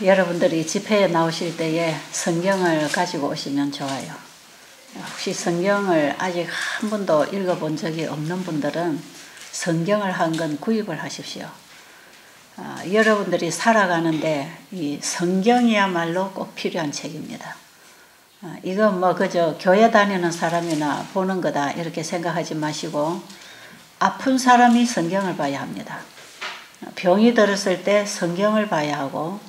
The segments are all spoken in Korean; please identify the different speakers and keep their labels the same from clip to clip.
Speaker 1: 여러분들이 집회에 나오실 때에 성경을 가지고 오시면 좋아요. 혹시 성경을 아직 한 번도 읽어본 적이 없는 분들은 성경을 한 권 구입을 하십시오. 여러분들이 살아가는데 이 성경이야말로 꼭 필요한 책입니다. 이건 뭐 그저 교회 다니는 사람이나 보는 거다 이렇게 생각하지 마시고 아픈 사람이 성경을 봐야 합니다. 병이 들었을 때 성경을 봐야 하고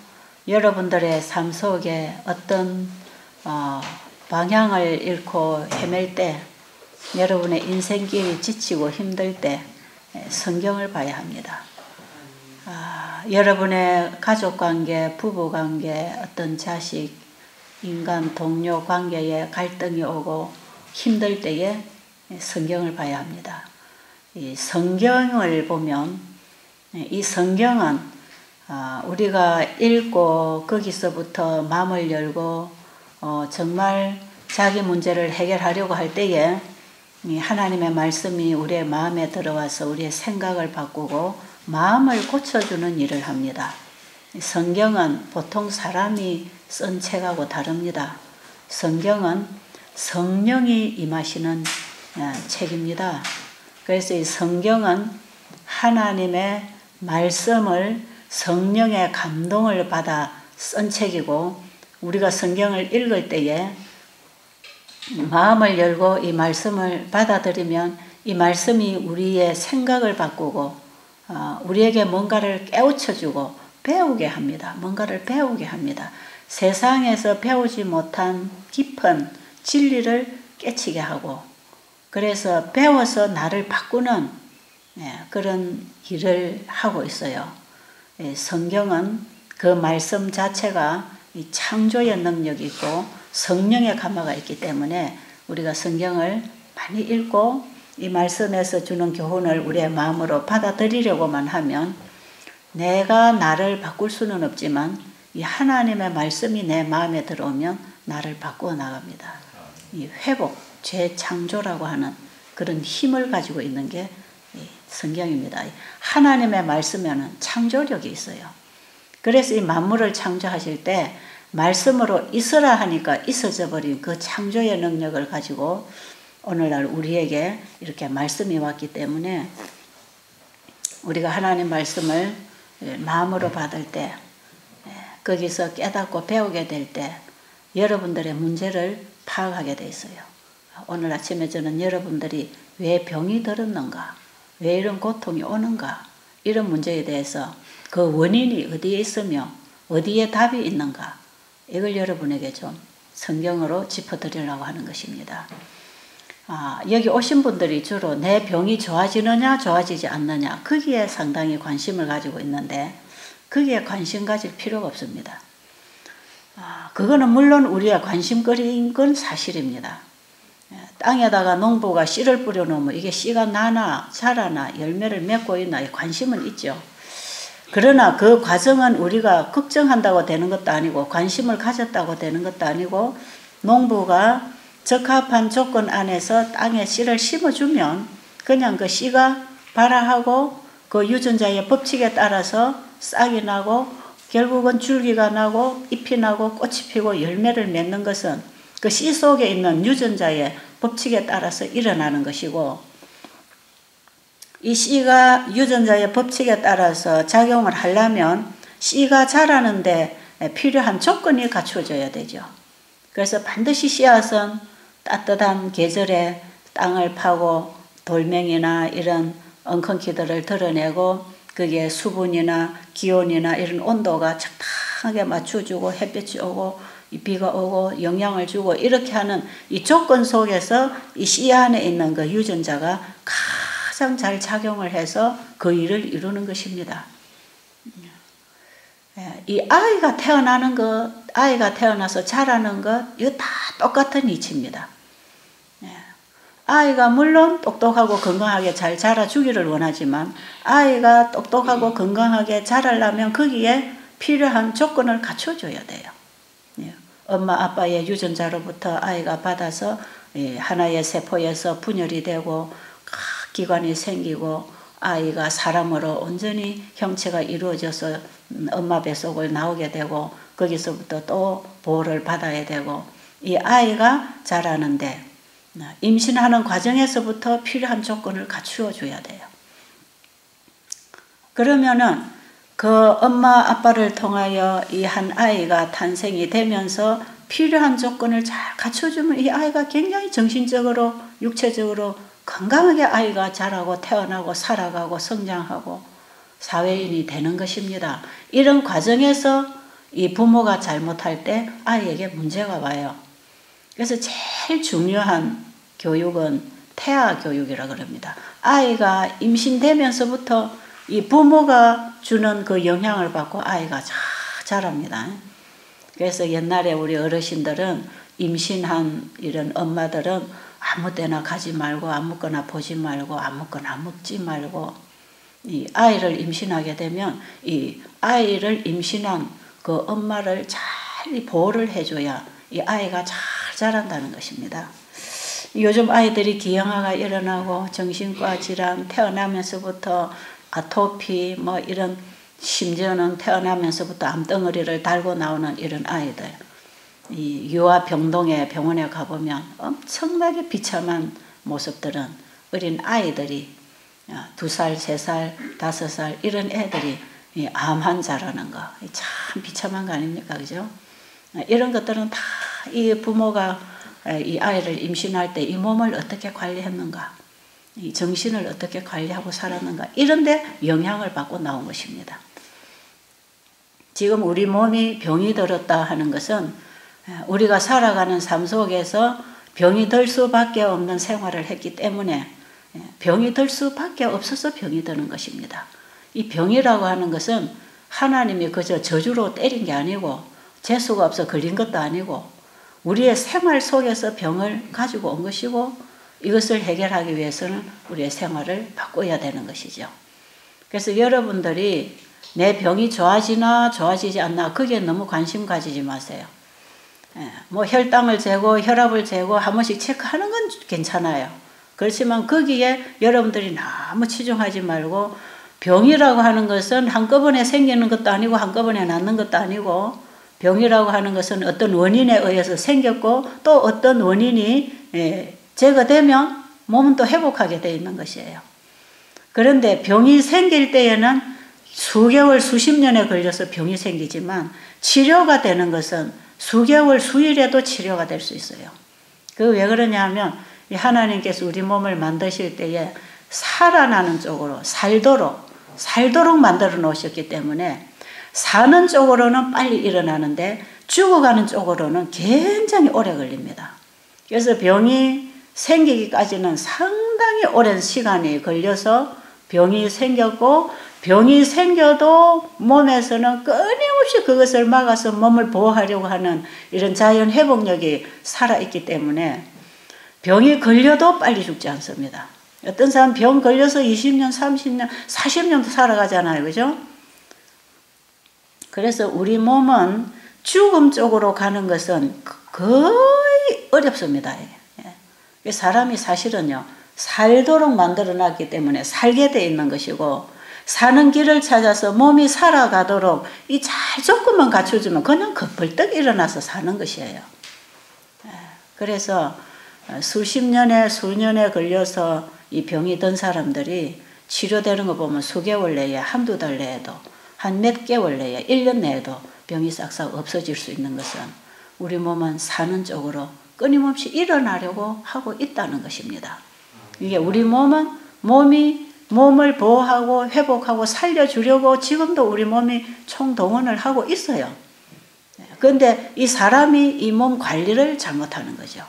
Speaker 1: 여러분들의 삶 속에 어떤 방향을 잃고 헤맬 때 여러분의 인생길이 지치고 힘들 때 성경을 봐야 합니다. 여러분의 가족관계, 부부관계, 어떤 자식, 인간, 동료 관계에 갈등이 오고 힘들 때에 성경을 봐야 합니다. 이 성경을 보면 이 성경은 우리가 읽고 거기서부터 마음을 열고 정말 자기 문제를 해결하려고 할 때에 하나님의 말씀이 우리의 마음에 들어와서 우리의 생각을 바꾸고 마음을 고쳐주는 일을 합니다. 성경은 보통 사람이 쓴 책하고 다릅니다. 성경은 성령이 임하시는 책입니다. 그래서 이 성경은 하나님의 말씀을 성령의 감동을 받아 쓴 책이고 우리가 성경을 읽을 때에 마음을 열고 이 말씀을 받아들이면 이 말씀이 우리의 생각을 바꾸고 우리에게 뭔가를 깨우쳐주고 배우게 합니다. 뭔가를 배우게 합니다. 세상에서 배우지 못한 깊은 진리를 깨치게 하고 그래서 배워서 나를 바꾸는 그런 일을 하고 있어요. 성경은 그 말씀 자체가 창조의 능력이 있고 성령의 감화가 있기 때문에 우리가 성경을 많이 읽고 이 말씀에서 주는 교훈을 우리의 마음으로 받아들이려고만 하면 내가 나를 바꿀 수는 없지만 이 하나님의 말씀이 내 마음에 들어오면 나를 바꾸어 나갑니다. 이 회복, 재창조라고 하는 그런 힘을 가지고 있는 게 성경입니다. 하나님의 말씀에는 창조력이 있어요. 그래서 이 만물을 창조하실 때 말씀으로 있으라 하니까 있어져 버린 그 창조의 능력을 가지고 오늘날 우리에게 이렇게 말씀이 왔기 때문에 우리가 하나님 말씀을 마음으로 받을 때 거기서 깨닫고 배우게 될 때 여러분들의 문제를 파악하게 돼 있어요. 오늘 아침에 저는 여러분들이 왜 병이 들었는가, 왜 이런 고통이 오는가 이런 문제에 대해서 그 원인이 어디에 있으며 어디에 답이 있는가 이걸 여러분에게 좀 성경으로 짚어드리려고 하는 것입니다. 여기 오신 분들이 주로 내 병이 좋아지느냐 좋아지지 않느냐 거기에 상당히 관심을 가지고 있는데 거기에 관심 가질 필요가 없습니다. 그거는 물론 우리가 관심거리인 건 사실입니다. 땅에다가 농부가 씨를 뿌려놓으면 이게 씨가 나나 자라나 열매를 맺고 있나 관심은 있죠. 그러나 그 과정은 우리가 걱정한다고 되는 것도 아니고 관심을 가졌다고 되는 것도 아니고 농부가 적합한 조건 안에서 땅에 씨를 심어주면 그냥 그 씨가 발화하고 그 유전자의 법칙에 따라서 싹이 나고 결국은 줄기가 나고 잎이 나고 꽃이 피고 열매를 맺는 것은 그 씨 속에 있는 유전자의 법칙에 따라서 일어나는 것이고 이 씨가 유전자의 법칙에 따라서 작용을 하려면 씨가 자라는데 필요한 조건이 갖춰져야 되죠. 그래서 반드시 씨앗은 따뜻한 계절에 땅을 파고 돌멩이나 이런 엉겅퀴들을 드러내고 그게 수분이나 기온이나 이런 온도가 적당하게 맞춰주고 햇볕이 오고 비가 오고 영향을 주고 이렇게 하는 이 조건 속에서 이 씨 안에 있는 그 유전자가 가장 잘 작용을 해서 그 일을 이루는 것입니다. 이 아이가 태어나는 것, 아이가 태어나서 자라는 것, 이거 다 똑같은 이치입니다. 아이가 물론 똑똑하고 건강하게 잘 자라주기를 원하지만 아이가 똑똑하고 건강하게 자라려면 거기에 필요한 조건을 갖춰줘야 돼요. 엄마 아빠의 유전자로부터 아이가 받아서 하나의 세포에서 분열이 되고 기관이 생기고 아이가 사람으로 온전히 형체가 이루어져서 엄마 뱃속을 나오게 되고 거기서부터 또 보호를 받아야 되고 이 아이가 자라는데 임신하는 과정에서부터 필요한 조건을 갖추어 줘야 돼요. 그러면은 그 엄마 아빠를 통하여 이 한 아이가 탄생이 되면서 필요한 조건을 잘 갖춰주면 이 아이가 굉장히 정신적으로 육체적으로 건강하게 아이가 자라고 태어나고 살아가고 성장하고 사회인이 되는 것입니다. 이런 과정에서 이 부모가 잘못할 때 아이에게 문제가 와요. 그래서 제일 중요한 교육은 태아 교육이라 그럽니다. 아이가 임신되면서부터 이 부모가 주는 그 영향을 받고 아이가 잘 자랍니다. 그래서 옛날에 우리 어르신들은 임신한 이런 엄마들은 아무 때나 가지 말고 아무거나 보지 말고 아무거나 먹지 말고 이 아이를 임신하게 되면 이 아이를 임신한 그 엄마를 잘 보호를 해줘야 이 아이가 잘 자란다는 것입니다. 요즘 아이들이 기형아가 일어나고 정신과 질환 태어나면서부터 아토피 뭐 이런 심지어는 태어나면서부터 암덩어리를 달고 나오는 이런 아이들 이 유아병동에 병원에 가보면 엄청나게 비참한 모습들은 어린 아이들이 2살, 3살, 5살 이런 애들이 암 환자라는 거 참 비참한 거 아닙니까? 그죠? 이런 것들은 다 이 부모가 이 아이를 임신할 때 이 몸을 어떻게 관리했는가 이 정신을 어떻게 관리하고 살았는가 이런 데 영향을 받고 나온 것입니다. 지금 우리 몸이 병이 들었다 하는 것은 우리가 살아가는 삶 속에서 병이 들 수밖에 없는 생활을 했기 때문에 병이 들 수밖에 없어서 병이 드는 것입니다. 이 병이라고 하는 것은 하나님이 그저 저주로 때린 게 아니고 재수가 없어 걸린 것도 아니고 우리의 생활 속에서 병을 가지고 온 것이고 이것을 해결하기 위해서는 우리의 생활을 바꿔야 되는 것이죠. 그래서 여러분들이 내 병이 좋아지나 좋아지지 않나 거기에 너무 관심 가지지 마세요. 뭐 혈당을 재고 혈압을 재고 한 번씩 체크하는 건 괜찮아요. 그렇지만 거기에 여러분들이 너무 치중하지 말고 병이라고 하는 것은 한꺼번에 생기는 것도 아니고 한꺼번에 낫는 것도 아니고 병이라고 하는 것은 어떤 원인에 의해서 생겼고 또 어떤 원인이 제거되면 몸은 또 회복하게 되어 있는 것이에요. 그런데 병이 생길 때에는 수개월, 수십 년에 걸려서 병이 생기지만 치료가 되는 것은 수개월, 수일에도 치료가 될 수 있어요. 그 왜 그러냐 하면 하나님께서 우리 몸을 만드실 때에 살아나는 쪽으로 살도록 만들어 놓으셨기 때문에 사는 쪽으로는 빨리 일어나는데 죽어가는 쪽으로는 굉장히 오래 걸립니다. 그래서 병이 생기기까지는 상당히 오랜 시간이 걸려서 병이 생겼고 병이 생겨도 몸에서는 끊임없이 그것을 막아서 몸을 보호하려고 하는 이런 자연 회복력이 살아있기 때문에 병이 걸려도 빨리 죽지 않습니다. 어떤 사람 병 걸려서 20년, 30년, 40년도 살아가잖아요. 그죠? 그래서 우리 몸은 죽음 쪽으로 가는 것은 거의 어렵습니다. 사람이 사실은요, 살도록 만들어 놨기 때문에 살게 돼 있는 것이고, 사는 길을 찾아서 몸이 살아가도록 이 잘 조건만 갖춰주면 그냥 벌떡 일어나서 사는 것이에요. 그래서 수십 년에 수년에 걸려서 이 병이 든 사람들이 치료되는 거 보면 수개월 내에 한두 달 내에도 한 몇 개월 내에 1년 내에도 병이 싹싹 없어질 수 있는 것은 우리 몸은 사는 쪽으로 끊임없이 일어나려고 하고 있다는 것입니다. 이게 우리 몸은 몸을 보호하고 회복하고 살려주려고 지금도 우리 몸이 총동원을 하고 있어요. 그런데 이 사람이 이 몸 관리를 잘못하는 거죠.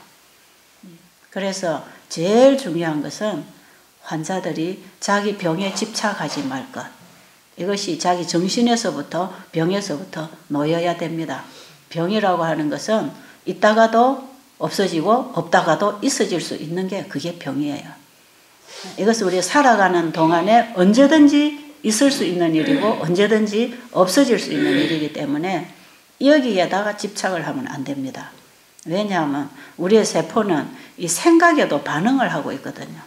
Speaker 1: 그래서 제일 중요한 것은 환자들이 자기 병에 집착하지 말 것. 이것이 자기 정신에서부터 병에서부터 놓여야 됩니다. 병이라고 하는 것은 있다가도 없어지고 없다가도 있어질 수 있는 게 그게 병이에요. 이것은 우리 살아가는 동안에 언제든지 있을 수 있는 일이고 언제든지 없어질 수 있는 일이기 때문에 여기에다가 집착을 하면 안 됩니다. 왜냐하면 우리의 세포는 이 생각에도 반응을 하고 있거든요.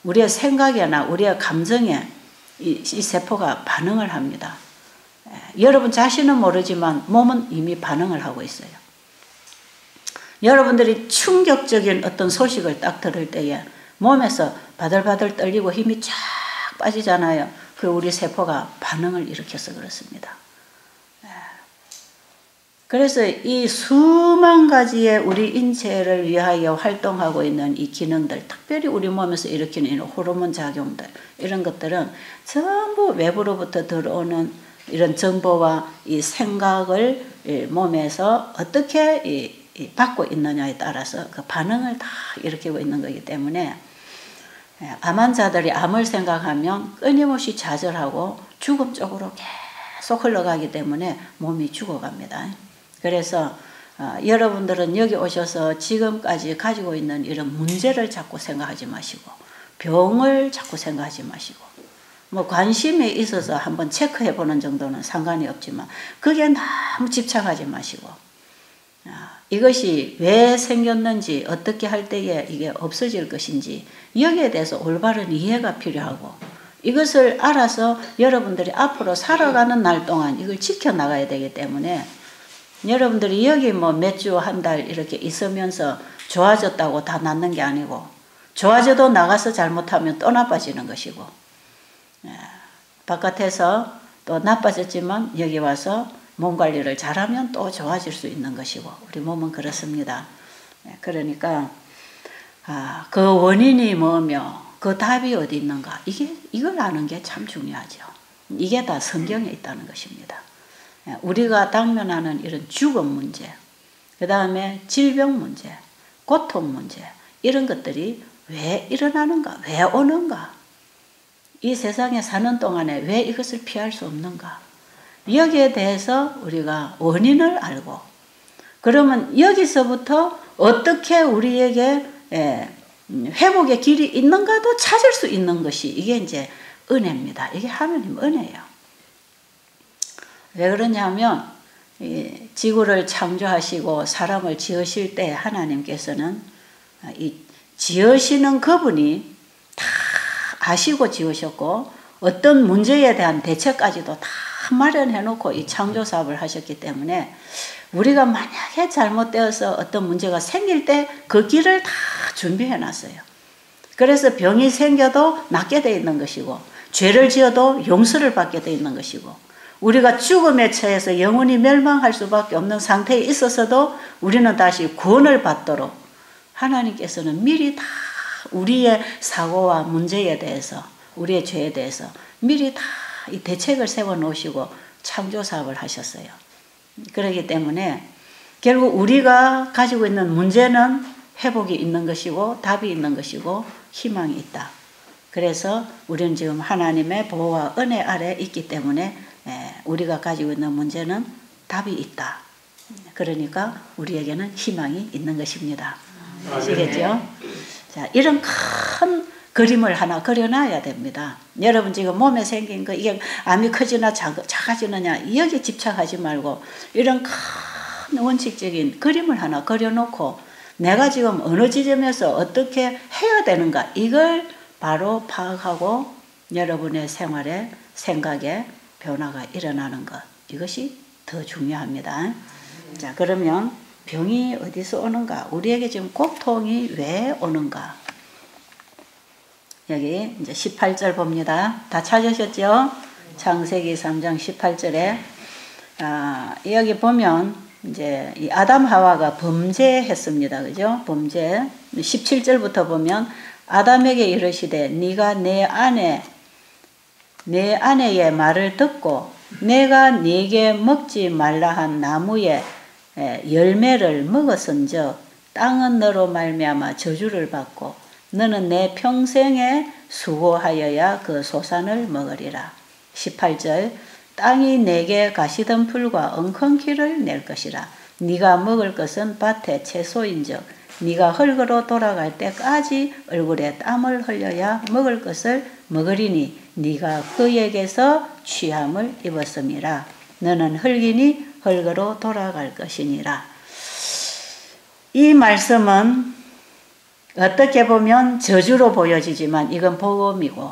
Speaker 1: 우리의 생각이나 우리의 감정에 이 세포가 반응을 합니다. 여러분 자신은 모르지만 몸은 이미 반응을 하고 있어요. 여러분들이 충격적인 어떤 소식을 딱 들을 때에 몸에서 바들바들 떨리고 힘이 쫙 빠지잖아요. 그 우리 세포가 반응을 일으켜서 그렇습니다. 그래서 이 수만 가지의 우리 인체를 위하여 활동하고 있는 이 기능들, 특별히 우리 몸에서 일으키는 이런 호르몬 작용들, 이런 것들은 전부 외부로부터 들어오는 이런 정보와 이 생각을 몸에서 어떻게 받고 있느냐에 따라서 그 반응을 다 일으키고 있는 거기 때문에 암 환자들이 암을 생각하면 끊임없이 좌절하고 죽음 쪽으로 계속 흘러가기 때문에 몸이 죽어갑니다. 그래서 여러분들은 여기 오셔서 지금까지 가지고 있는 이런 문제를 자꾸 생각하지 마시고 병을 자꾸 생각하지 마시고 뭐 관심이 있어서 한번 체크해 보는 정도는 상관이 없지만 그게 너무 집착하지 마시고 이것이 왜 생겼는지 어떻게 할 때에 이게 없어질 것인지 여기에 대해서 올바른 이해가 필요하고 이것을 알아서 여러분들이 앞으로 살아가는 날 동안 이걸 지켜나가야 되기 때문에 여러분들이 여기 뭐 몇 주, 한 달 이렇게 있으면서 좋아졌다고 다 낫는 게 아니고 좋아져도 나가서 잘못하면 또 나빠지는 것이고 바깥에서 또 나빠졌지만 여기 와서 몸 관리를 잘하면 또 좋아질 수 있는 것이고 우리 몸은 그렇습니다. 그러니까 그 원인이 뭐며 그 답이 어디 있는가 이걸 아는 게 참 중요하죠. 이게 다 성경에 있다는 것입니다. 우리가 당면하는 이런 죽음 문제, 그 다음에 질병 문제, 고통 문제 이런 것들이 왜 일어나는가? 왜 오는가? 이 세상에 사는 동안에 왜 이것을 피할 수 없는가? 여기에 대해서 우리가 원인을 알고 그러면 여기서부터 어떻게 우리에게 회복의 길이 있는가도 찾을 수 있는 것이 이게 이제 은혜입니다. 이게 하나님 은혜예요. 왜 그러냐면 지구를 창조하시고 사람을 지으실 때 하나님께서는 이 지으시는 그분이 다 아시고 지으셨고 어떤 문제에 대한 대책까지도 다 마련해 놓고 이 창조 사업을 하셨기 때문에 우리가 만약에 잘못되어서 어떤 문제가 생길 때 그 길을 다 준비해 놨어요. 그래서 병이 생겨도 낫게 돼 있는 것이고 죄를 지어도 용서를 받게 돼 있는 것이고 우리가 죽음에 처해서 영원히 멸망할 수밖에 없는 상태에 있어서도 우리는 다시 구원을 받도록 하나님께서는 미리 다 우리의 사고와 문제에 대해서 우리의 죄에 대해서 미리 다 이 대책을 세워 놓으시고 창조 사업을 하셨어요. 그렇기 때문에 결국 우리가 가지고 있는 문제는 회복이 있는 것이고 답이 있는 것이고 희망이 있다. 그래서 우리는 지금 하나님의 보호와 은혜 아래 있기 때문에 우리가 가지고 있는 문제는 답이 있다. 그러니까 우리에게는 희망이 있는 것입니다. 아시겠죠? 자, 이런 큰 그림을 하나 그려놔야 됩니다. 여러분 지금 몸에 생긴 거 이게 암이 커지나 작아지느냐 여기 집착하지 말고 이런 큰 원칙적인 그림을 하나 그려놓고 내가 지금 어느 지점에서 어떻게 해야 되는가 이걸 바로 파악하고 여러분의 생활에 생각에 변화가 일어나는 것 이것이 더 중요합니다. 자 그러면 병이 어디서 오는가 우리에게 지금 고통이 왜 오는가 여기 이제 18절 봅니다. 다 찾으셨죠? 창세기 3장 18절에 여기 보면 이제 이 아담 하와가 범죄했습니다. 그죠? 범죄. 17절부터 보면 아담에게 이르시되 네가 내 아내의 말을 듣고 내가 네게 먹지 말라 한 나무의 열매를 먹었은즉 땅은 너로 말미암아 저주를 받고 너는 내 평생에 수고하여야 그 소산을 먹으리라. 18절 땅이 내게 가시던 풀과 엉겅퀴를 낼 것이라. 네가 먹을 것은 밭의 채소인즉 네가 흙으로 돌아갈 때까지 얼굴에 땀을 흘려야 먹을 것을 먹으리니 네가 그에게서 취함을 입었음이라. 너는 흙이니 흙으로 돌아갈 것이니라. 이 말씀은 어떻게 보면 저주로 보여지지만 이건 복음이고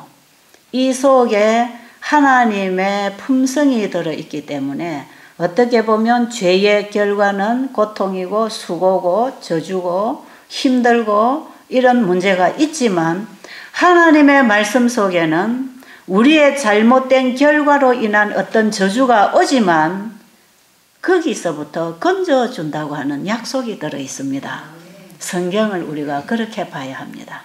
Speaker 1: 이 속에 하나님의 품성이 들어있기 때문에 어떻게 보면 죄의 결과는 고통이고 수고고 저주고 힘들고 이런 문제가 있지만 하나님의 말씀 속에는 우리의 잘못된 결과로 인한 어떤 저주가 오지만 거기서부터 건져준다고 하는 약속이 들어있습니다. 성경을 우리가 그렇게 봐야 합니다.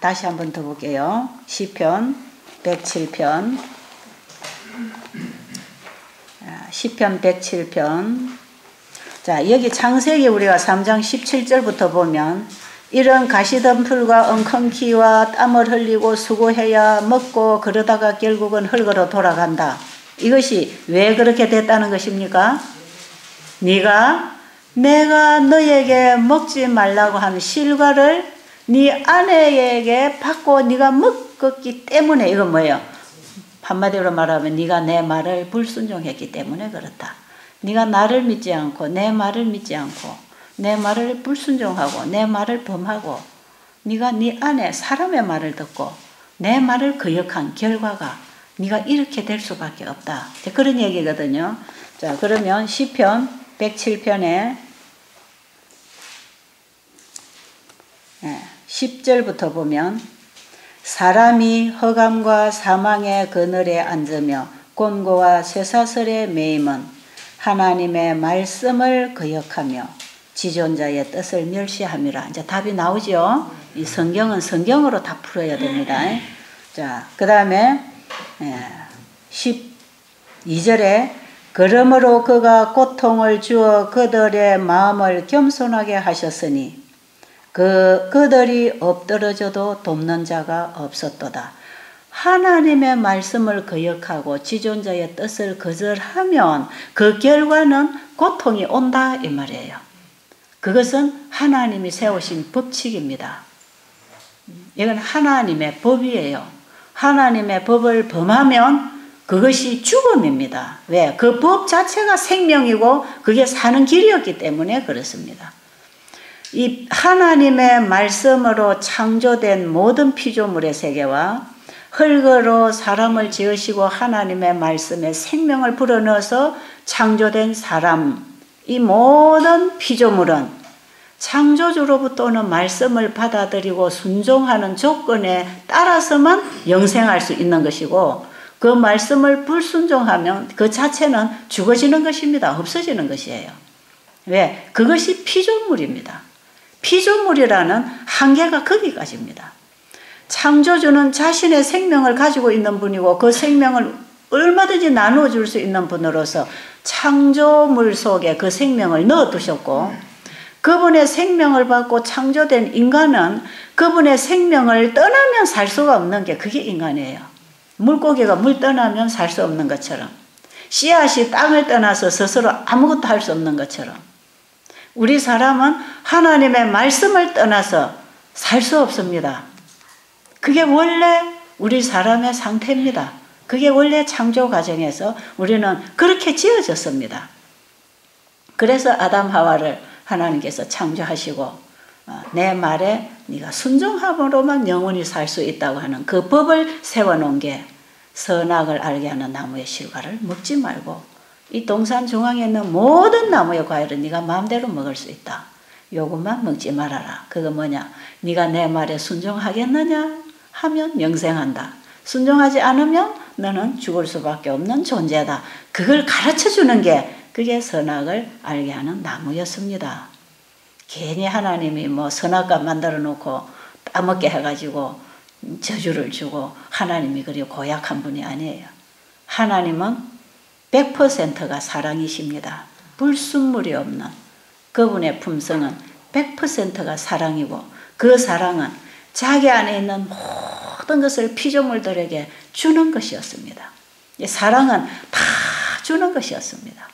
Speaker 1: 다시 한번 더 볼게요. 시편 107편 시편 107편. 자, 여기 창세기 우리가 3장 17절부터 보면 이런 가시덤불과 엉겅퀴와 땀을 흘리고 수고해야 먹고 그러다가 결국은 흙으로 돌아간다. 이것이 왜 그렇게 됐다는 것입니까? 내가 너에게 먹지 말라고 하는 실과를 네 아내에게 받고 네가 먹었기 때문에 이건 뭐예요? 한마디로 말하면 네가 내 말을 불순종했기 때문에 그렇다. 네가 나를 믿지 않고 내 말을 믿지 않고 내 말을 불순종하고 내 말을 범하고 네가 네 아내 사람의 말을 듣고 내 말을 거역한 결과가 네가 이렇게 될 수밖에 없다. 그런 얘기거든요. 자, 그러면 시편 107편에 10절부터 보면 사람이 허감과 사망의 그늘에 앉으며 곤고와 쇠사슬에 매임은 하나님의 말씀을 거역하며 지존자의 뜻을 멸시함이라. 이제 답이 나오죠. 이 성경은 성경으로 다 풀어야 됩니다. 자, 그 다음에 12절에 그러므로 그가 고통을 주어 그들의 마음을 겸손하게 하셨으니 그들이 엎드러져도 돕는 자가 없었도다. 하나님의 말씀을 거역하고 지존자의 뜻을 거절하면 그 결과는 고통이 온다 이 말이에요. 그것은 하나님이 세우신 법칙입니다. 이건 하나님의 법이에요. 하나님의 법을 범하면 그것이 죽음입니다. 왜? 그 법 자체가 생명이고 그게 사는 길이었기 때문에 그렇습니다. 이 하나님의 말씀으로 창조된 모든 피조물의 세계와 흙으로 사람을 지으시고 하나님의 말씀에 생명을 불어넣어서 창조된 사람, 이 모든 피조물은 창조주로부터 오는 말씀을 받아들이고 순종하는 조건에 따라서만 영생할 수 있는 것이고 그 말씀을 불순종하면 그 자체는 죽어지는 것입니다. 없어지는 것이에요. 왜? 그것이 피조물입니다. 피조물이라는 한계가 거기까지입니다. 창조주는 자신의 생명을 가지고 있는 분이고 그 생명을 얼마든지 나누어 줄 수 있는 분으로서 창조물 속에 그 생명을 넣어두셨고 그분의 생명을 받고 창조된 인간은 그분의 생명을 떠나면 살 수가 없는 게 그게 인간이에요. 물고기가 물 떠나면 살 수 없는 것처럼 씨앗이 땅을 떠나서 스스로 아무것도 할 수 없는 것처럼 우리 사람은 하나님의 말씀을 떠나서 살 수 없습니다. 그게 원래 우리 사람의 상태입니다. 그게 원래 창조 과정에서 우리는 그렇게 지어졌습니다. 그래서 아담 하와를 하나님께서 창조하시고 내 말에 네가 순종함으로만 영원히 살 수 있다고 하는 그 법을 세워놓은 게 선악을 알게 하는 나무의 실과를 먹지 말고 이 동산 중앙에 있는 모든 나무의 과일은 네가 마음대로 먹을 수 있다. 요것만 먹지 말아라. 그거 뭐냐? 네가 내 말에 순종하겠느냐? 하면 영생한다. 순종하지 않으면 너는 죽을 수밖에 없는 존재다. 그걸 가르쳐주는 게 그게 선악을 알게 하는 나무였습니다. 괜히 하나님이 뭐 선악과 만들어 놓고 따먹게 해가지고 저주를 주고 하나님이 그리 고약한 분이 아니에요. 하나님은 100%가 사랑이십니다. 불순물이 없는 그분의 품성은 100%가 사랑이고 그 사랑은 자기 안에 있는 모든 것을 피조물들에게 주는 것이었습니다. 사랑은 다 주는 것이었습니다.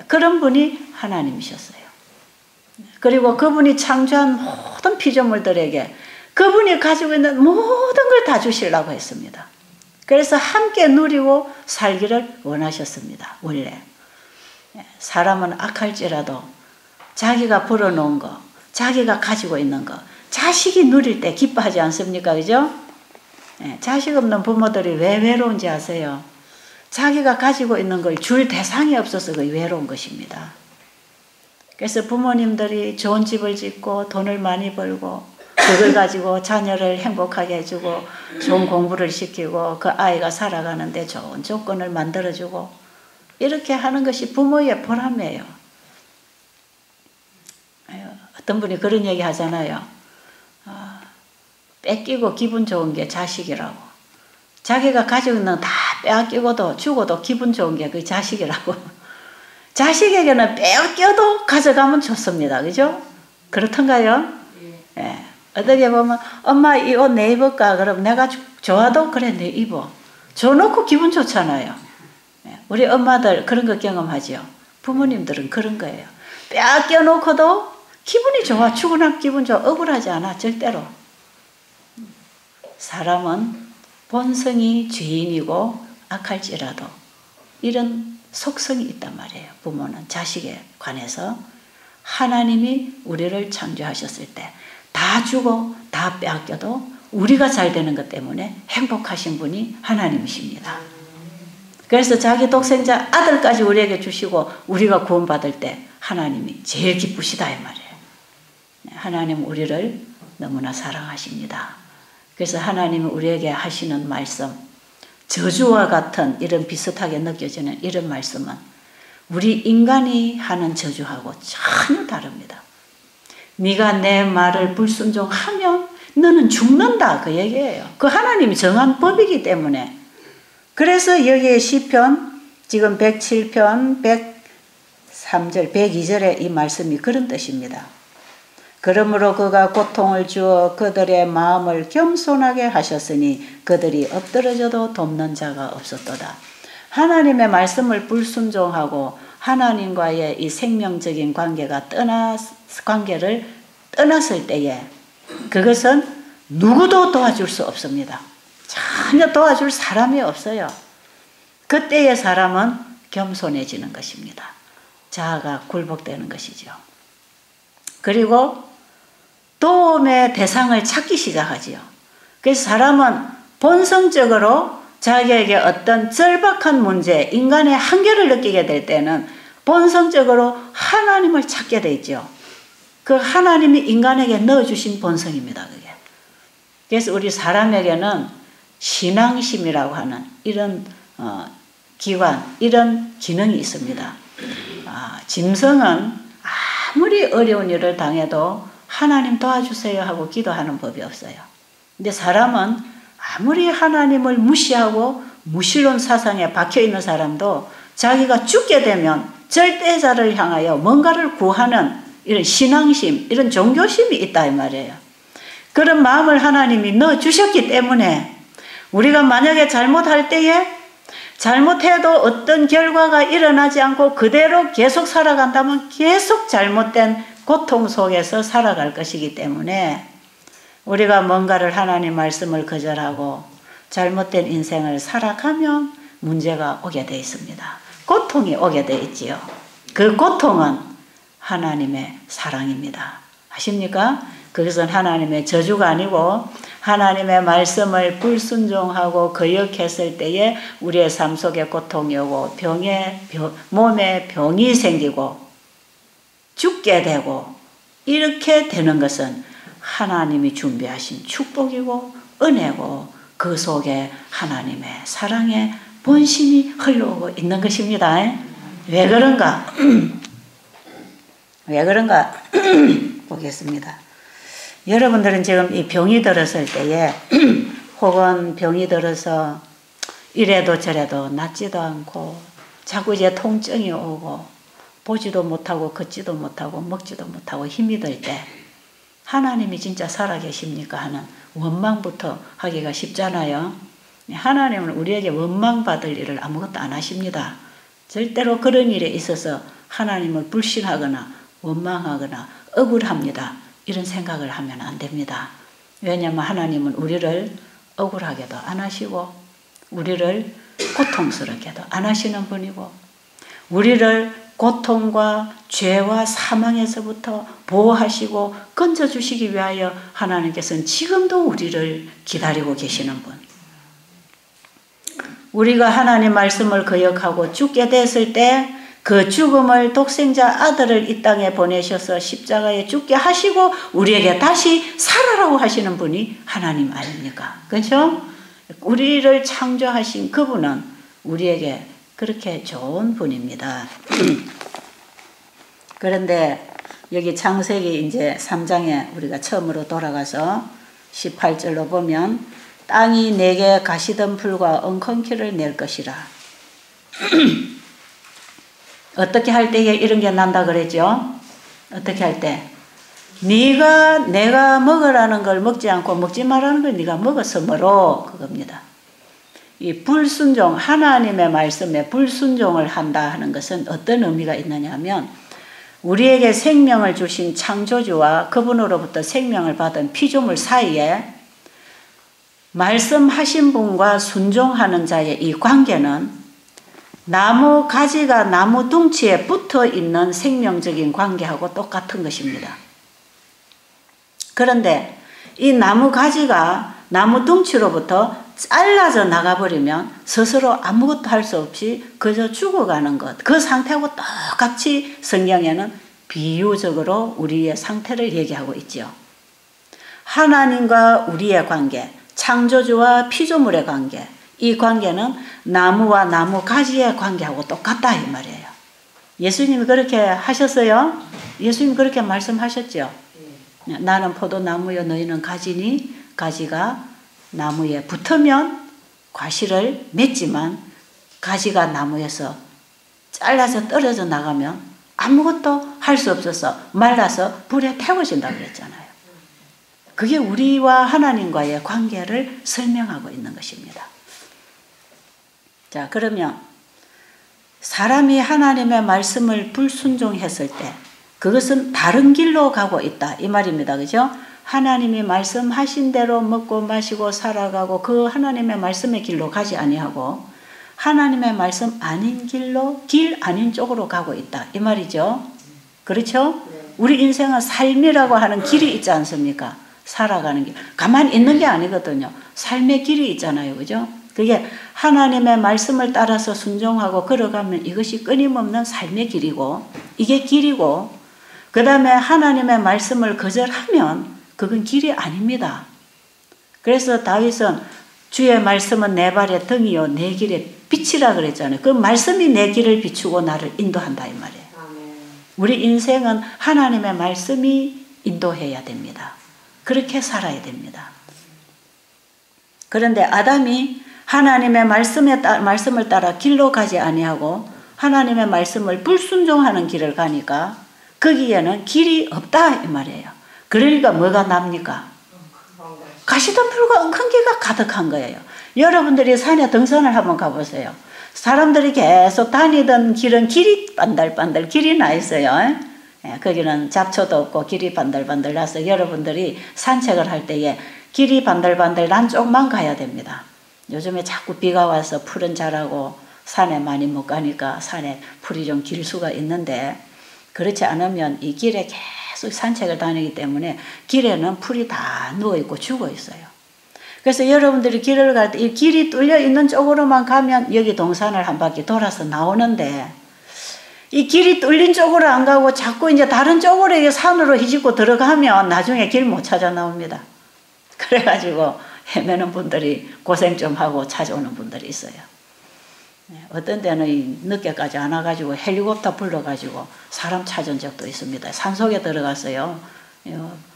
Speaker 1: 그런 분이 하나님이셨어요. 그리고 그분이 창조한 모든 피조물들에게 그분이 가지고 있는 모든 걸 다 주시려고 했습니다. 그래서 함께 누리고 살기를 원하셨습니다. 원래 사람은 악할지라도 자기가 벌어놓은 거, 자기가 가지고 있는 거 자식이 누릴 때 기뻐하지 않습니까? 그죠? 자식 없는 부모들이 왜 외로운지 아세요? 자기가 가지고 있는 걸 줄 대상이 없어서 그 외로운 것입니다. 그래서 부모님들이 좋은 집을 짓고 돈을 많이 벌고 그걸 가지고 자녀를 행복하게 해주고 좋은 공부를 시키고 그 아이가 살아가는데 좋은 조건을 만들어주고 이렇게 하는 것이 부모의 보람이에요. 어떤 분이 그런 얘기 하잖아요. 뺏기고 기분 좋은 게 자식이라고. 자기가 가지고 있는 다 빼앗기고도 주고도 기분 좋은 게 그 자식이라고. 자식에게는 빼앗겨도 가져가면 좋습니다. 그죠? 그렇던가요? 예. 어떻게 보면 엄마 이 옷 내 입을까? 그럼 내가 좋아도 그래 내 입어. 줘놓고 기분 좋잖아요. 예. 우리 엄마들 그런 거 경험하죠. 부모님들은 그런 거예요. 빼앗겨 놓고도 기분이 좋아. 추구나 기분 좋아. 억울하지 않아. 절대로. 사람은 본성이 죄인이고 악할지라도 이런 속성이 있단 말이에요. 부모는 자식에 관해서 하나님이 우리를 창조하셨을 때 다 주고 다 빼앗겨도 우리가 잘 되는 것 때문에 행복하신 분이 하나님이십니다. 그래서 자기 독생자 아들까지 우리에게 주시고 우리가 구원받을 때 하나님이 제일 기쁘시다 이 말이에요. 하나님은 우리를 너무나 사랑하십니다. 그래서 하나님이 우리에게 하시는 말씀, 저주와 같은 이런 비슷하게 느껴지는 이런 말씀은 우리 인간이 하는 저주하고 전혀 다릅니다. 네가 내 말을 불순종하면 너는 죽는다 그 얘기예요. 그 하나님이 정한 법이기 때문에. 그래서 여기에 시편 지금 107편 103절 102절에 이 말씀이 그런 뜻입니다. 그러므로 그가 고통을 주어 그들의 마음을 겸손하게 하셨으니 그들이 엎드러져도 돕는 자가 없었도다. 하나님의 말씀을 불순종하고 하나님과의 이 생명적인 관계를 떠났을 때에 그것은 누구도 도와줄 수 없습니다. 전혀 도와줄 사람이 없어요. 그때의 사람은 겸손해지는 것입니다. 자아가 굴복되는 것이죠. 그리고 도움의 대상을 찾기 시작하지요. 그래서 사람은 본성적으로 자기에게 어떤 절박한 문제, 인간의 한계를 느끼게 될 때는 본성적으로 하나님을 찾게 되죠. 그 하나님이 인간에게 넣어주신 본성입니다. 그게. 그래서 우리 사람에게는 신앙심이라고 하는 이런 기관, 이런 기능이 있습니다. 짐승은 아무리 어려운 일을 당해도 하나님 도와주세요 하고 기도하는 법이 없어요. 근데 사람은 아무리 하나님을 무시하고 무신론 사상에 박혀있는 사람도 자기가 죽게 되면 절대자를 향하여 뭔가를 구하는 이런 신앙심, 이런 종교심이 있다 이 말이에요. 그런 마음을 하나님이 넣어주셨기 때문에 우리가 만약에 잘못할 때에 잘못해도 어떤 결과가 일어나지 않고 그대로 계속 살아간다면 계속 잘못된 고통 속에서 살아갈 것이기 때문에 우리가 뭔가를 하나님 말씀을 거절하고 잘못된 인생을 살아가면 문제가 오게 되어 있습니다. 고통이 오게 되어 있지요. 그 고통은 하나님의 사랑입니다. 아십니까? 그것은 하나님의 저주가 아니고 하나님의 말씀을 불순종하고 거역했을 때에 우리의 삶 속에 고통이 오고 몸에 병이 생기고 죽게 되고 이렇게 되는 것은 하나님이 준비하신 축복이고 은혜고 그 속에 하나님의 사랑의 본심이 흘러오고 있는 것입니다. 왜 그런가? 왜 그런가? 보겠습니다. 여러분들은 지금 이 병이 들었을 때에 혹은 병이 들어서 이래도 저래도 낫지도 않고 자꾸 이제 통증이 오고 보지도 못하고 걷지도 못하고 먹지도 못하고 힘이 들 때 하나님이 진짜 살아계십니까 하는 원망부터 하기가 쉽잖아요. 하나님은 우리에게 원망받을 일을 아무것도 안 하십니다. 절대로 그런 일에 있어서 하나님을 불신하거나 원망하거나 억울합니다. 이런 생각을 하면 안 됩니다. 왜냐하면 하나님은 우리를 억울하게도 안 하시고 우리를 고통스럽게도 안 하시는 분이고 우리를 고통과 죄와 사망에서부터 보호하시고 건져주시기 위하여 하나님께서는 지금도 우리를 기다리고 계시는 분. 우리가 하나님 말씀을 거역하고 죽게 됐을 때 그 죽음을 독생자 아들을 이 땅에 보내셔서 십자가에 죽게 하시고 우리에게 다시 살아라고 하시는 분이 하나님 아닙니까? 그렇죠? 우리를 창조하신 그분은 우리에게 그렇게 좋은 분입니다. 그런데 여기 창세기 이제 3장에 우리가 처음으로 돌아가서 18절로 보면 땅이 내게 가시던 풀과 엉겅퀴를 낼 것이라. 어떻게 할 때에 이런 게 난다 그랬죠? 어떻게 할 때? 내가 먹으라는 걸 먹지 않고 먹지 말라는 걸 네가 먹었으므로 그겁니다. 이 불순종, 하나님의 말씀에 불순종을 한다 하는 것은 어떤 의미가 있느냐 하면 우리에게 생명을 주신 창조주와 그분으로부터 생명을 받은 피조물 사이에 말씀하신 분과 순종하는 자의 이 관계는 나무 가지가 나무 둥치에 붙어 있는 생명적인 관계하고 똑같은 것입니다. 그런데 이 나무 가지가 나무 둥치로부터 잘라져 나가버리면 스스로 아무것도 할 수 없이 그저 죽어가는 것. 그 상태하고 똑같이 성경에는 비유적으로 우리의 상태를 얘기하고 있죠. 하나님과 우리의 관계, 창조주와 피조물의 관계, 이 관계는 나무와 나무 가지의 관계하고 똑같다 이 말이에요. 예수님이 그렇게 하셨어요? 예수님이 그렇게 말씀하셨죠. 나는 포도나무여 너희는 가지니 가지가 나무에 붙으면 과실을 맺지만 가지가 나무에서 잘라서 떨어져 나가면 아무것도 할 수 없어서 말라서 불에 태워진다고 그랬잖아요. 그게 우리와 하나님과의 관계를 설명하고 있는 것입니다. 자, 그러면 사람이 하나님의 말씀을 불순종했을 때 그것은 다른 길로 가고 있다 이 말입니다. 그죠? 하나님이 말씀하신 대로 먹고 마시고 살아가고 그 하나님의 말씀의 길로 가지 아니하고 하나님의 말씀 아닌 길로 길 아닌 쪽으로 가고 있다 이 말이죠. 그렇죠? 우리 인생은 삶이라고 하는 길이 있지 않습니까? 살아가는 길. 가만히 있는 게 아니거든요. 삶의 길이 있잖아요. 그죠? 그게 하나님의 말씀을 따라서 순종하고 걸어가면 이것이 끊임없는 삶의 길이고 이게 길이고 그 다음에 하나님의 말씀을 거절하면 그건 길이 아닙니다. 그래서 다윗은 주의 말씀은 내 발의 등이요 내 길의 빛이라 그랬잖아요. 그 말씀이 내 길을 비추고 나를 인도한다 이 말이에요. 우리 인생은 하나님의 말씀이 인도해야 됩니다. 그렇게 살아야 됩니다. 그런데 아담이 하나님의 말씀을 따라 길로 가지 아니하고 하나님의 말씀을 불순종하는 길을 가니까 거기에는 길이 없다 이 말이에요. 그러니까 뭐가 납니까? 가시던 풀과 엉겅퀴가 가득한 거예요. 여러분들이 산에 등산을 한번 가보세요. 사람들이 계속 다니던 길은 길이 반들반들 길이 나 있어요. 거기는 잡초도 없고 길이 반들반들 나서 여러분들이 산책을 할 때에 길이 반들반들 난 쪽만 가야 됩니다. 요즘에 자꾸 비가 와서 풀은 자라고 산에 많이 못 가니까 산에 풀이 좀 길 수가 있는데 그렇지 않으면 이 길에 계속 산책을 다니기 때문에 길에는 풀이 다 누워있고 죽어있어요. 그래서 여러분들이 길을 갈 때 이 길이 뚫려 있는 쪽으로만 가면 여기 동산을 한 바퀴 돌아서 나오는데 이 길이 뚫린 쪽으로 안 가고 자꾸 이제 다른 쪽으로 산으로 휘짓고 들어가면 나중에 길 못 찾아 나옵니다. 그래가지고 헤매는 분들이 고생 좀 하고 찾아오는 분들이 있어요. 어떤 때는 늦게까지 안 와가지고 헬리콥터 불러가지고 사람 찾은 적도 있습니다. 산속에 들어갔어요.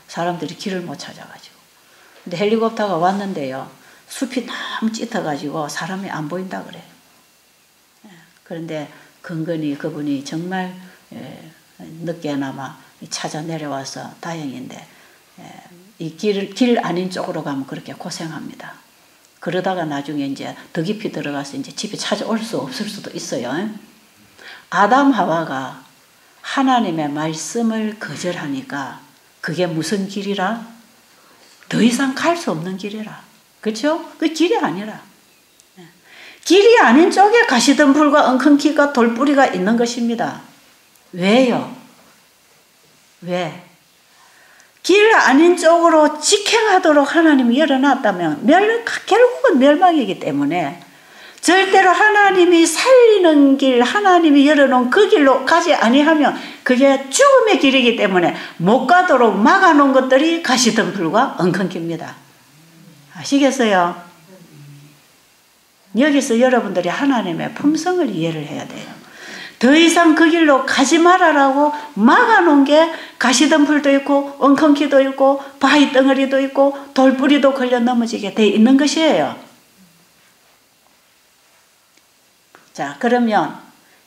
Speaker 1: 사람들이 길을 못 찾아가지고. 근데 헬리콥터가 왔는데요. 숲이 너무 짙어가지고 사람이 안 보인다 그래요. 그런데 근근히 그분이 정말 늦게나마 찾아 내려와서 다행인데 이 길 아닌 쪽으로 가면 그렇게 고생합니다. 그러다가 나중에 이제 더 깊이 들어가서 이제 집에 찾아올 수 없을 수도 있어요. 아담 하와가 하나님의 말씀을 거절하니까 그게 무슨 길이라? 더 이상 갈 수 없는 길이라. 그렇죠? 그 길이 아니라. 길이 아닌 쪽에 가시던 풀과 엉겅퀴가 돌뿌리가 있는 것입니다. 왜요? 왜? 길 아닌 쪽으로 직행하도록 하나님이 열어놨다면 결국은 멸망이기 때문에 절대로 하나님이 살리는 길, 하나님이 열어놓은 그 길로 가지 아니하면 그게 죽음의 길이기 때문에 못 가도록 막아놓은 것들이 가시덤불과 엉겅퀴입니다. 아시겠어요? 여기서 여러분들이 하나님의 품성을 이해를 해야 돼요. 더 이상 그 길로 가지 말아라고 막아놓은 게 가시덤불도 있고 엉겅퀴도 있고 바위 덩어리도 있고 돌뿌리도 걸려 넘어지게 돼 있는 것이에요. 자, 그러면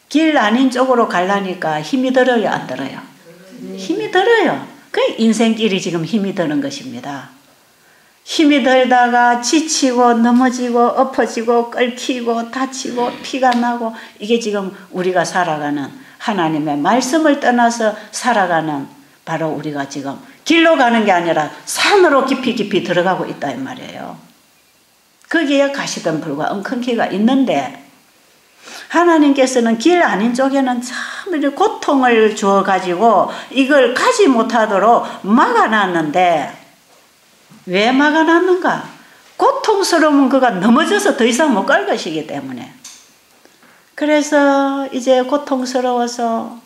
Speaker 1: 길 아닌 쪽으로 가려니까 힘이 들어요, 안 들어요? 힘이 들어요. 그 인생길이 지금 힘이 드는 것입니다. 힘이 들다가 지치고 넘어지고 엎어지고 끓히고 다치고 피가 나고 이게 지금 우리가 살아가는 하나님의 말씀을 떠나서 살아가는 바로 우리가 지금 길로 가는 게 아니라 산으로 깊이 깊이 들어가고 있다 이 말이에요. 거기에 가시덤불과 엉겅퀴가 있는데 하나님께서는 길 아닌 쪽에는 참 고통을 주어가지고 이걸 가지 못하도록 막아놨는데 왜 막아놨는가? 고통스러우면 그가 넘어져서 더 이상 못 갈 것이기 때문에. 그래서 이제 고통스러워서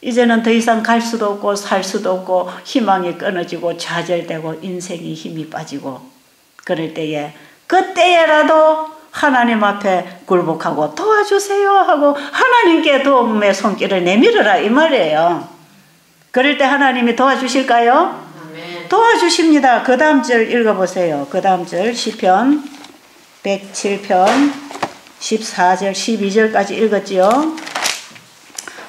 Speaker 1: 이제는 더 이상 갈 수도 없고 살 수도 없고 희망이 끊어지고 좌절되고 인생이 힘이 빠지고 그럴 때에 그때에라도 하나님 앞에 굴복하고 도와주세요 하고 하나님께 도움의 손길을 내밀어라 이 말이에요. 그럴 때 하나님이 도와주실까요? 아멘. 도와주십니다. 그 다음 절 읽어보세요. 그 다음 절 시편 107편 14절 12절까지 읽었지요.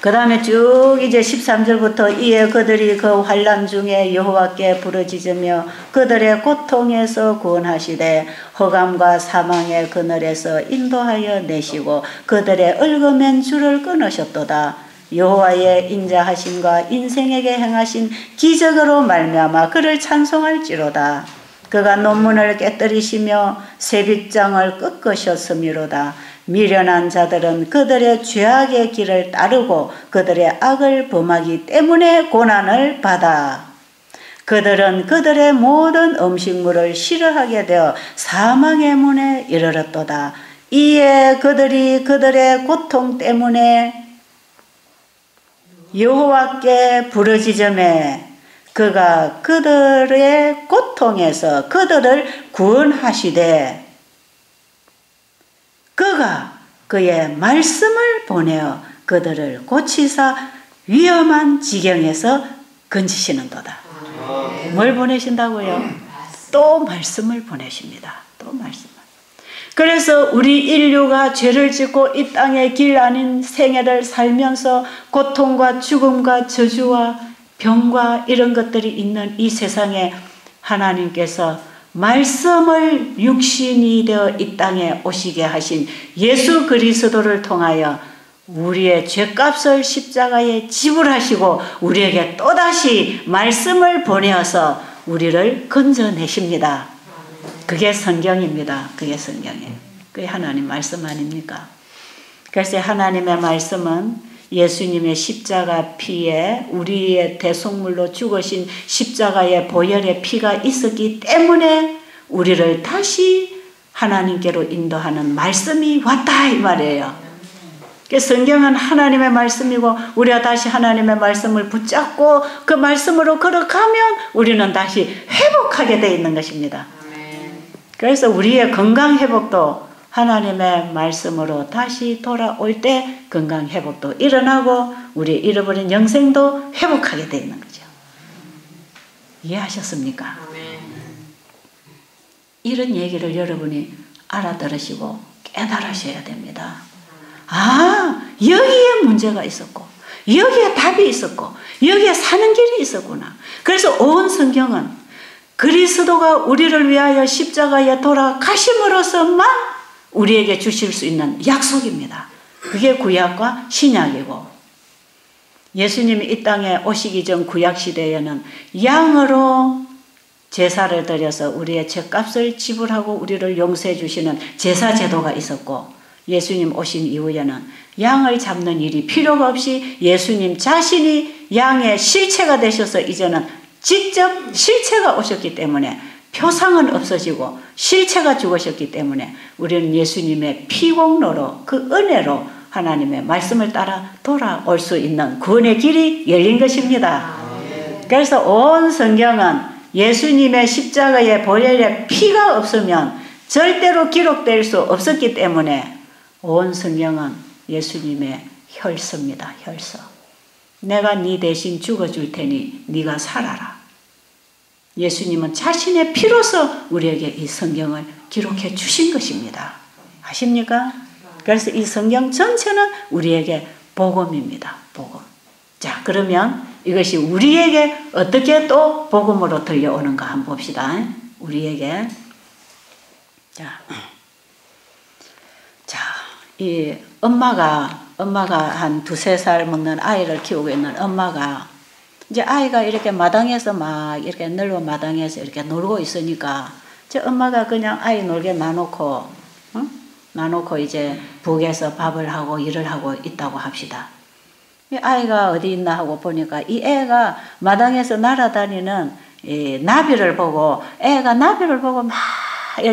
Speaker 1: 그 다음에 쭉 이제 13절부터 이에 그들이 그 환난 중에 여호와께 부르짖으며 그들의 고통에서 구원하시되 허감과 사망의 그늘에서 인도하여 내시고 그들의 얽어맨 줄을 끊으셨도다. 여호와의 인자하심과 인생에게 행하신 기적으로 말미암아 그를 찬송할지로다. 그가 논문을 깨뜨리시며 새빗장을 꺾으셨음이로다. 미련한 자들은 그들의 죄악의 길을 따르고 그들의 악을 범하기 때문에 고난을 받아. 그들은 그들의 모든 음식물을 싫어하게 되어 사망의 문에 이르렀도다. 이에 그들이 그들의 고통 때문에 여호와께 부르짖으매 그가 그들의 고통에서 그들을 구원하시되 그가 그의 말씀을 보내어 그들을 고치사 위험한 지경에서 건지시는도다. 뭘 보내신다고요? 또 말씀을 보내십니다. 또 말씀을. 그래서 우리 인류가 죄를 짓고 이 땅의 길 아닌 생애를 살면서 고통과 죽음과 저주와 병과 이런 것들이 있는 이 세상에 하나님께서 말씀을 육신이 되어 이 땅에 오시게 하신 예수 그리스도를 통하여 우리의 죄값을 십자가에 지불하시고 우리에게 또다시 말씀을 보내어서 우리를 건져내십니다. 그게 성경입니다. 그게 성경이에요. 그게 하나님 말씀 아닙니까? 그래서 하나님의 말씀은 예수님의 십자가 피에 우리의 대속물로 죽으신 십자가의 보혈의 피가 있었기 때문에 우리를 다시 하나님께로 인도하는 말씀이 왔다 이 말이에요. 성경은 하나님의 말씀이고 우리가 다시 하나님의 말씀을 붙잡고 그 말씀으로 걸어가면 우리는 다시 회복하게 되어 있는 것입니다. 그래서 우리의 건강 회복도 하나님의 말씀으로 다시 돌아올 때 건강 회복도 일어나고 우리의 잃어버린 영생도 회복하게 되어 있는 거죠. 이해하셨습니까? 이런 얘기를 여러분이 알아들으시고 깨달으셔야 됩니다. 아, 여기에 문제가 있었고 여기에 답이 있었고 여기에 사는 길이 있었구나. 그래서 온 성경은 그리스도가 우리를 위하여 십자가에 돌아가심으로써만 우리에게 주실 수 있는 약속입니다. 그게 구약과 신약이고 예수님이 이 땅에 오시기 전 구약시대에는 양으로 제사를 드려서 우리의 죄값을 지불하고 우리를 용서해 주시는 제사제도가 있었고 예수님 오신 이후에는 양을 잡는 일이 필요가 없이 예수님 자신이 양의 실체가 되셔서 이제는 직접 실체가 오셨기 때문에 표상은 없어지고 실체가 죽으셨기 때문에 우리는 예수님의 피공로로 그 은혜로 하나님의 말씀을 따라 돌아올 수 있는 구원의 길이 열린 것입니다. 그래서 온 성경은 예수님의 십자가의 보혈의 피가 없으면 절대로 기록될 수 없었기 때문에 온 성경은 예수님의 혈서입니다. 혈서. 내가 네 대신 죽어줄 테니 네가 살아라. 예수님은 자신의 피로서 우리에게 이 성경을 기록해 주신 것입니다. 아십니까? 그래서 이 성경 전체는 우리에게 복음입니다. 복음. 자, 그러면 이것이 우리에게 어떻게 또 복음으로 들려오는가 한번 봅시다. 우리에게. 자, 이 엄마가 한 2-3살 먹는 아이를 키우고 있는 엄마가 이제 아이가 이렇게 마당에서 막 이렇게 넓은 마당에서 이렇게 놀고 있으니까 저 엄마가 그냥 아이 놀게 놔놓고 이제 북에서 밥을 하고 일을 하고 있다고 합시다. 이 아이가 어디 있나 하고 보니까 이 애가 마당에서 날아다니는 이 나비를 보고 막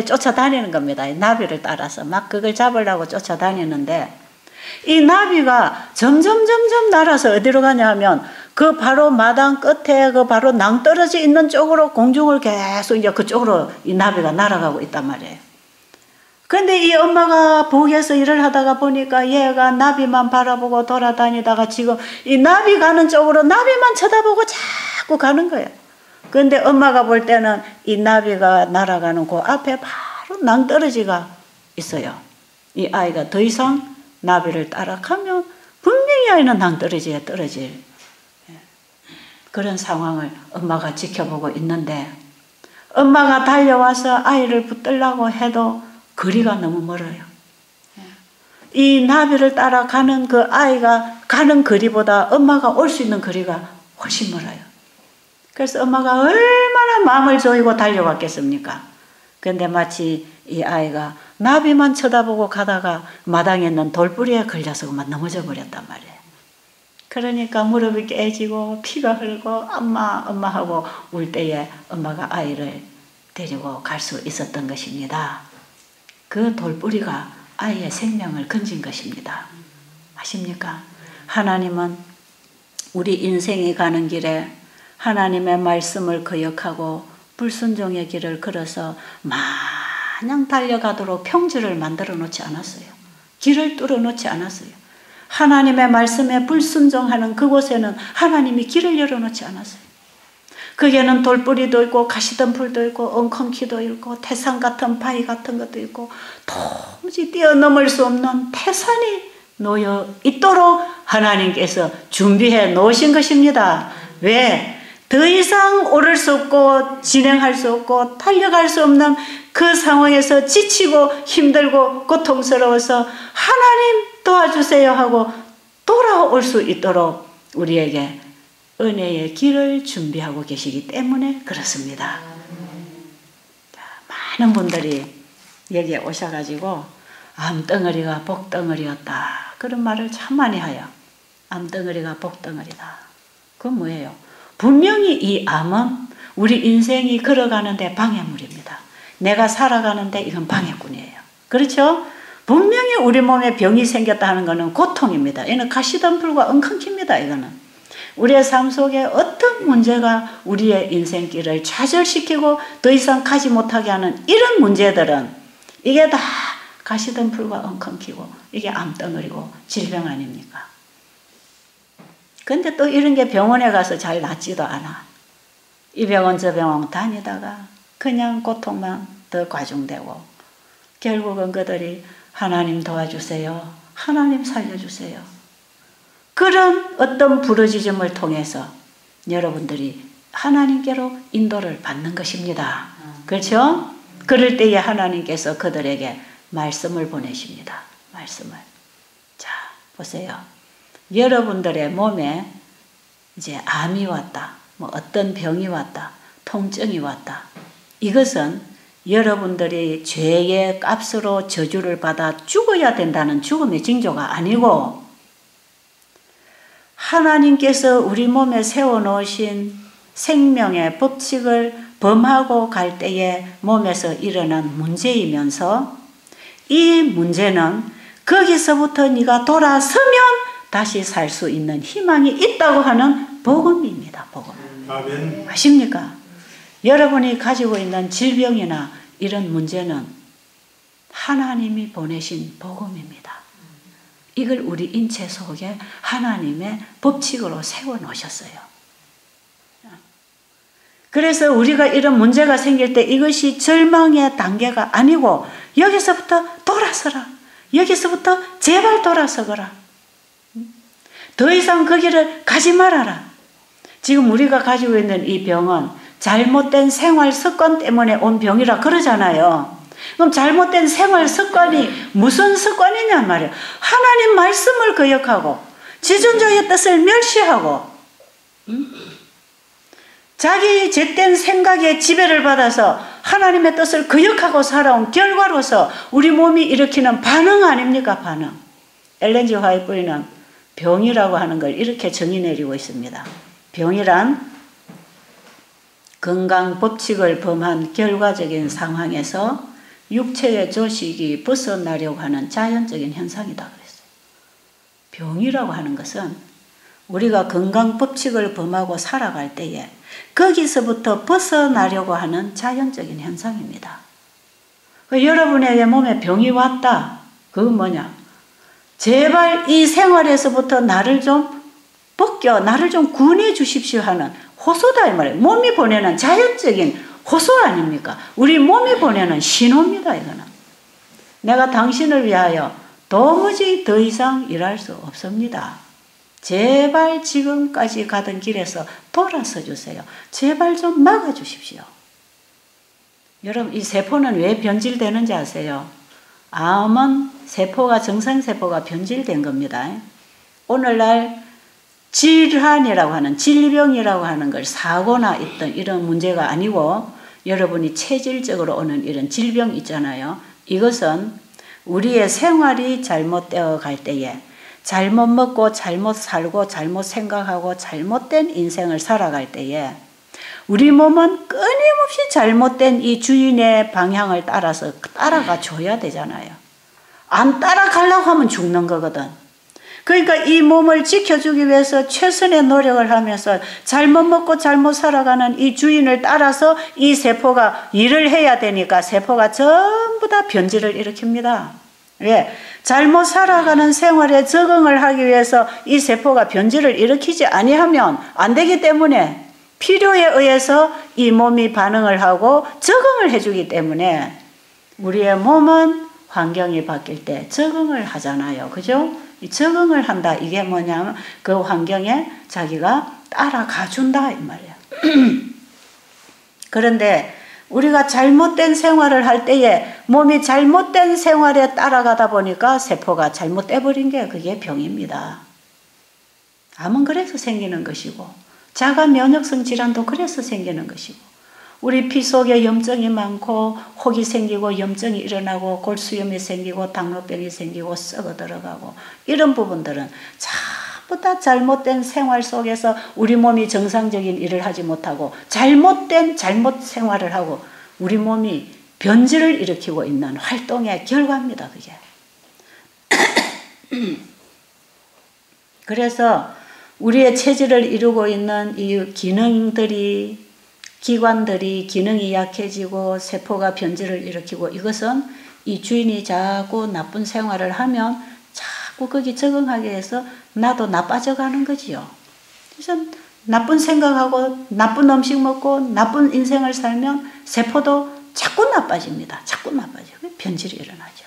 Speaker 1: 쫓아다니는 겁니다. 이 나비를 따라서 막 그걸 잡으려고 쫓아다니는데 이 나비가 점점 날아서 어디로 가냐 하면 그 바로 마당 끝에 그 바로 낭떠러지 있는 쪽으로 공중을 계속 이제 그쪽으로 이 나비가 날아가고 있단 말이에요. 그런데 이 엄마가 북에서 일을 하다가 보니까 얘가 나비만 바라보고 돌아다니다가 지금 이 나비 가는 쪽으로 나비만 쳐다보고 자꾸 가는 거예요. 그런데 엄마가 볼 때는 이 나비가 날아가는 그 앞에 바로 낭떠러지가 있어요. 이 아이가 더 이상 나비를 따라가면 분명히 아이는 낭떠러지에 떨어질 그런 상황을 엄마가 지켜보고 있는데 엄마가 달려와서 아이를 붙들려고 해도 거리가 너무 멀어요. 이 나비를 따라가는 그 아이가 가는 거리보다 엄마가 올 수 있는 거리가 훨씬 멀어요. 그래서 엄마가 얼마나 마음을 조이고 달려왔겠습니까? 그런데 마치 이 아이가 나비만 쳐다보고 가다가 마당에 있는 돌뿌리에 걸려서 그만 넘어져 버렸단 말이에요. 그러니까 무릎이 깨지고 피가 흐르고 엄마 하고 울 때에 엄마가 아이를 데리고 갈 수 있었던 것입니다. 그 돌뿌리가 아이의 생명을 건진 것입니다. 아십니까? 하나님은 우리 인생이 가는 길에 하나님의 말씀을 거역하고 불순종의 길을 걸어서 마냥 달려가도록 평지를 만들어 놓지 않았어요. 길을 뚫어 놓지 않았어요. 하나님의 말씀에 불순종하는 그곳에는 하나님이 길을 열어 놓지 않았어요. 거기에는 돌뿌리도 있고 가시덤불도 있고 엉겅퀴도 있고 태산 같은 바위 같은 것도 있고 도무지 뛰어넘을 수 없는 태산이 놓여 있도록 하나님께서 준비해 놓으신 것입니다. 왜? 더 이상 오를 수 없고 진행할 수 없고 달려갈 수 없는 그 상황에서 지치고 힘들고 고통스러워서 하나님 도와주세요 하고 돌아올 수 있도록 우리에게 은혜의 길을 준비하고 계시기 때문에 그렇습니다. 많은 분들이 여기에 오셔가지고 암덩어리가 복덩어리였다 그런 말을 참 많이 해요. 암덩어리가 복덩어리다. 그건 뭐예요? 분명히 이 암은 우리 인생이 걸어가는데 방해물입니다. 내가 살아가는데 이건 방해꾼이에요. 그렇죠? 분명히 우리 몸에 병이 생겼다 하는 것은 고통입니다. 이는 가시덤불과 엉겅퀴입니다. 이거는. 우리의 삶 속에 어떤 문제가 우리의 인생길을 좌절시키고 더 이상 가지 못하게 하는 이런 문제들은 이게 다 가시덤불과 엉겅퀴고 이게 암덩어리고 질병 아닙니까? 근데 또 이런 게 병원에 가서 잘 낫지도 않아. 이 병원 저 병원 다니다가 그냥 고통만 더 과중되고 결국은 그들이 하나님 도와주세요. 하나님 살려주세요. 그런 어떤 부르짖음을 통해서 여러분들이 하나님께로 인도를 받는 것입니다. 그렇죠? 그럴 때에 하나님께서 그들에게 말씀을 보내십니다. 말씀을. 자, 보세요. 여러분들의 몸에 이제 암이 왔다. 뭐 어떤 병이 왔다. 통증이 왔다. 이것은 여러분들이 죄의 값으로 저주를 받아 죽어야 된다는 죽음의 징조가 아니고 하나님께서 우리 몸에 세워놓으신 생명의 법칙을 범하고 갈 때에 몸에서 일어난 문제이면서 이 문제는 거기서부터 네가 돌아서면 다시 살 수 있는 희망이 있다고 하는 복음입니다. 복음.
Speaker 2: 아멘.
Speaker 1: 아십니까? 여러분이 가지고 있는 질병이나 이런 문제는 하나님이 보내신 복음입니다. 이걸 우리 인체 속에 하나님의 법칙으로 세워 놓으셨어요. 그래서 우리가 이런 문제가 생길 때 이것이 절망의 단계가 아니고 여기서부터 돌아서라. 여기서부터 제발 돌아서거라. 더 이상 그 길을 가지 말아라. 지금 우리가 가지고 있는 이 병은 잘못된 생활 습관 때문에 온 병이라 그러잖아요. 그럼 잘못된 생활 습관이 무슨 습관이냐 말이에요. 하나님 말씀을 거역하고 지존자의 뜻을 멸시하고 자기 죄된 생각에 지배를 받아서 하나님의 뜻을 거역하고 살아온 결과로서 우리 몸이 일으키는 반응 아닙니까? 반응. 엘렌 G 화이트는 병이라고 하는 걸 이렇게 정의 내리고 있습니다. 병이란 건강 법칙을 범한 결과적인 상황에서 육체의 조직이 벗어나려고 하는 자연적인 현상이다 그랬어요. 병이라고 하는 것은 우리가 건강 법칙을 범하고 살아갈 때에 거기서부터 벗어나려고 하는 자연적인 현상입니다. 여러분에게 몸에 병이 왔다. 그건 뭐냐? 제발 이 생활에서부터 나를 좀 벗겨, 나를 좀 구원해 주십시오 하는 호소다 이 말이에요. 몸이 보내는 자연적인 호소 아닙니까? 우리 몸이 보내는 신호입니다. 이거는. 내가 당신을 위하여 도무지 더 이상 일할 수 없습니다. 제발 지금까지 가던 길에서 돌아서 주세요. 제발 좀 막아 주십시오. 여러분 이 세포는 왜 변질되는지 아세요? 암은 세포가 정상세포가 변질된 겁니다. 오늘날 질환이라고 하는 질병이라고 하는 걸 사고나 있던 이런 문제가 아니고 여러분이 체질적으로 오는 이런 질병 있잖아요. 이것은 우리의 생활이 잘못되어 갈 때에 잘못 먹고 잘못 살고 잘못 생각하고 잘못된 인생을 살아갈 때에 우리 몸은 끊임없이 잘못된 이 주인의 방향을 따라서 따라가 줘야 되잖아요. 안 따라가려고 하면 죽는 거거든. 그러니까 이 몸을 지켜주기 위해서 최선의 노력을 하면서 잘못 먹고 잘못 살아가는 이 주인을 따라서 이 세포가 일을 해야 되니까 세포가 전부 다 변질을 일으킵니다. 왜? 잘못 살아가는 생활에 적응을 하기 위해서 이 세포가 변질을 일으키지 아니하면 안 되기 때문에 필요에 의해서 이 몸이 반응을 하고 적응을 해주기 때문에 우리의 몸은 환경이 바뀔 때 적응을 하잖아요. 그죠? 이 적응을 한다. 이게 뭐냐면 그 환경에 자기가 따라가 준다 이 말이야. 그런데 우리가 잘못된 생활을 할 때에 몸이 잘못된 생활에 따라가다 보니까 세포가 잘못돼버린 게 그게 병입니다. 암은 그래서 생기는 것이고 자가 면역성 질환도 그래서 생기는 것이고 우리 피 속에 염증이 많고 혹이 생기고 염증이 일어나고 골수염이 생기고 당뇨병이 생기고 썩어 들어가고 이런 부분들은 전부 다 잘못된 생활 속에서 우리 몸이 정상적인 일을 하지 못하고 잘못 생활을 하고 우리 몸이 변질을 일으키고 있는 활동의 결과입니다. 그게. 그래서 우리의 체질을 이루고 있는 이 기관들이 기능이 약해지고 세포가 변질을 일으키고 이것은 이 주인이 자꾸 나쁜 생활을 하면 자꾸 거기 적응하게 해서 나도 나빠져 가는 거지요. 그래서 나쁜 생각하고 나쁜 음식 먹고 나쁜 인생을 살면 세포도 자꾸 나빠집니다. 자꾸 나빠져요. 변질이 일어나죠.